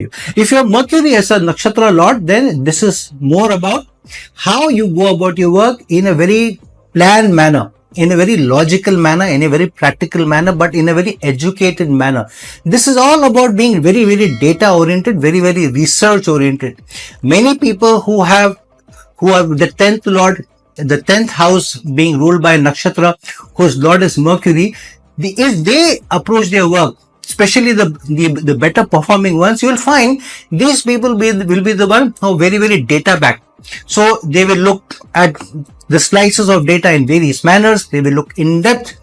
If you have Mercury as a nakshatra lord, then this is more about how you go about your work in a very planned manner, in a very logical manner, in a very practical manner, but in a very educated manner. This is all about being very, very data oriented, very, very research oriented. Many people who have the 10th lord, the 10th house being ruled by nakshatra whose lord is Mercury, if they approach their work, especially the better performing ones, you will find these people will be the one who are very, very data backed. So they will look at the slices of data in various manners. They will look in depth.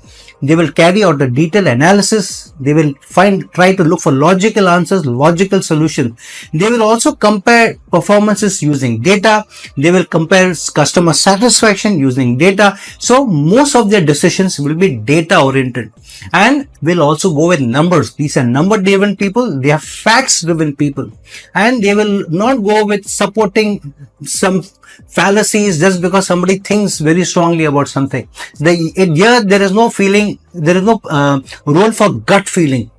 They will carry out a detailed analysis. They will try to look for logical answers, logical solutions. They will also compare performances using data. They will compare customer satisfaction using data. So most of their decisions will be data oriented and will also go with numbers. These are number driven people. They are facts driven people, and they will not go with supporting some fallacies just because somebody thinks very strongly about something. Here there is no feeling, there is no role for gut feeling.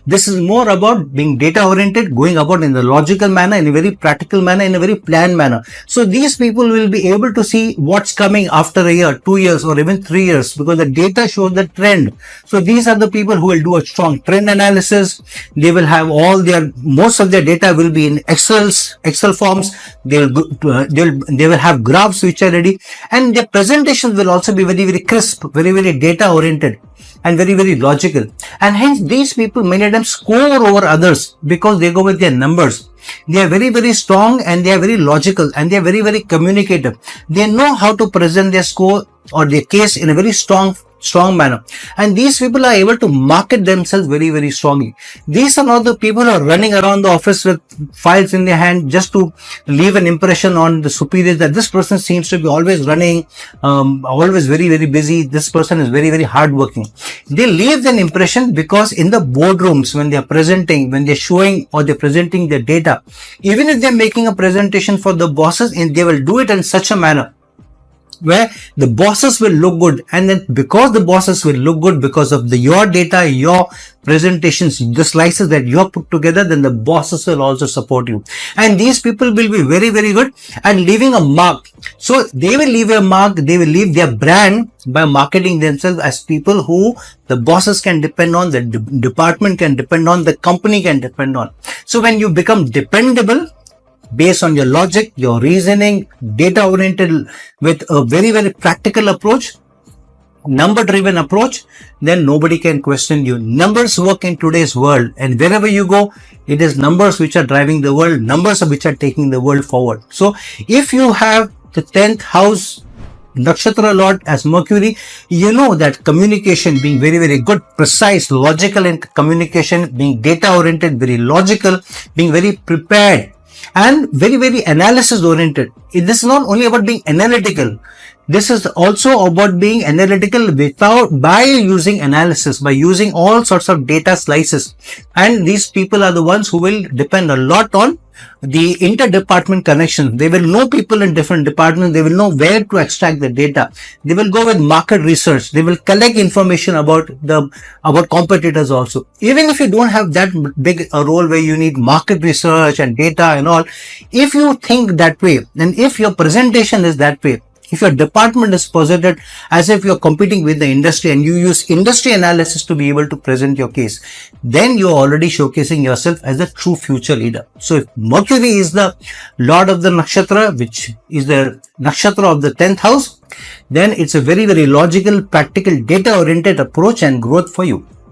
This is more about being data oriented, going about in the logical manner, in a very practical manner, in a very planned manner. So these people will be able to see what's coming after a year, 2 years, or even 3 years, because the data shows the trend. So these are the people who will do a strong trend analysis. They will have most of their data will be in Excel forms. They will have graphs which are ready, and their presentations will also be very, very crisp, very, very data oriented, and very, very logical. And hence these people, many of them score over others because they go with their numbers. They are very, very strong, and they are very logical, and they are very, very communicative. They know how to present their score or their case in a very strong manner. And these people are able to market themselves very, very strongly. These are not the people who are running around the office with files in their hand just to leave an impression on the superiors that this person seems to be always running, always very, very busy. This person is very, very hardworking. They leave an impression because in the boardrooms, when they are presenting, when they're showing or they're presenting their data, even if they're making a presentation for the bosses, and they will do it in such a manner where the bosses will look good, and then because the bosses will look good because of your data, your presentations, the slices that you have put together, then the bosses will also support you. And these people will be very, very good at leaving a mark. So they will leave a mark, they will leave their brand by marketing themselves as people who the bosses can depend on, the department can depend on, the company can depend on. So when you become dependable, based on your logic, your reasoning, data oriented with a very, very practical approach, number driven approach, then nobody can question you. Numbers work in today's world, and wherever you go, it is numbers which are driving the world, numbers which are taking the world forward. So if you have the 10th house nakshatra lord as Mercury, you know that communication being very, very good, precise, logical in communication, being data oriented, very logical, being very prepared, and very, very analysis oriented. This is not only about being analytical. This is also about being analytical by using analysis, by using all sorts of data slices. And these people are the ones who will depend a lot on the interdepartment connection. They will know people in different departments. They will know where to extract the data. They will go with market research. They will collect information about competitors also. Even if you don't have that big a role where you need market research and data and all, if you think that way, and if your presentation is that way, if your department is posited as if you're competing with the industry and you use industry analysis to be able to present your case, then you're already showcasing yourself as a true future leader. So if Mercury is the lord of the nakshatra, which is the nakshatra of the 10th house, then it's a very, very logical, practical, data oriented approach and growth for you.